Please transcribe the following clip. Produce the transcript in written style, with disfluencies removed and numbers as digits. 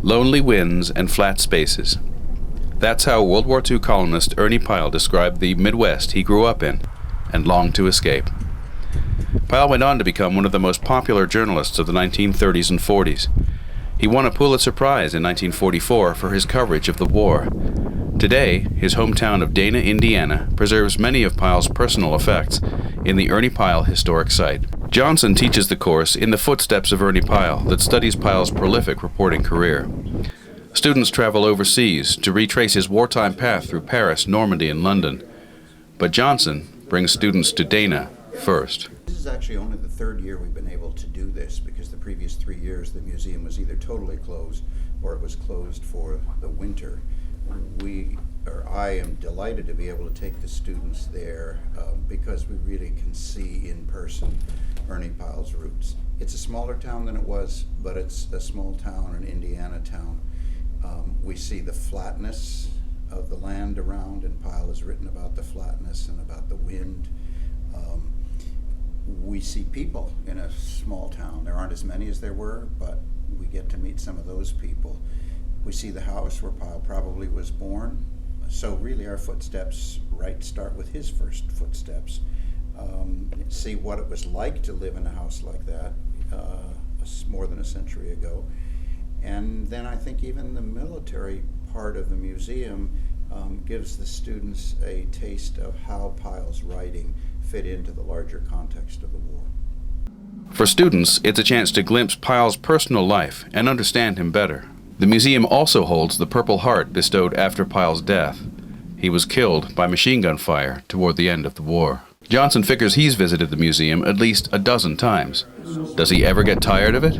Lonely winds and flat spaces. That's how World War II columnist Ernie Pyle described the Midwest he grew up in and longed to escape. Pyle went on to become one of the most popular journalists of the 1930s and 40s. He won a Pulitzer Prize in 1944 for his coverage of the war. Today, his hometown of Dana, Indiana, preserves many of Pyle's personal effects in the Ernie Pyle Historic Site. Johnson teaches the course In the Footsteps of Ernie Pyle that studies Pyle's prolific reporting career. Students travel overseas to retrace his wartime path through Paris, Normandy, and London. But Johnson brings students to Dana first. This is actually only the third year we've been able to do this, because the previous 3 years the museum was either totally closed or it was closed for the winter. I am delighted to be able to take the students there because we really can see in person Ernie Pyle's roots. It's a smaller town than it was, but it's a small town, an Indiana town. We see the flatness of the land around, and Pyle has written about the flatness and about the wind. We see people in a small town. There aren't as many as there were, but we get to meet some of those people. We see the house where Pyle probably was born. So really our footsteps start with his first footsteps. See what it was like to live in a house like that more than a century ago. And then I think even the military part of the museum gives the students a taste of how Pyle's writing fit into the larger context of the war. For students, it's a chance to glimpse Pyle's personal life and understand him better. The museum also holds the Purple Heart bestowed after Pyle's death. He was killed by machine gun fire toward the end of the war. Johnson figures he's visited the museum at least a dozen times. Does he ever get tired of it?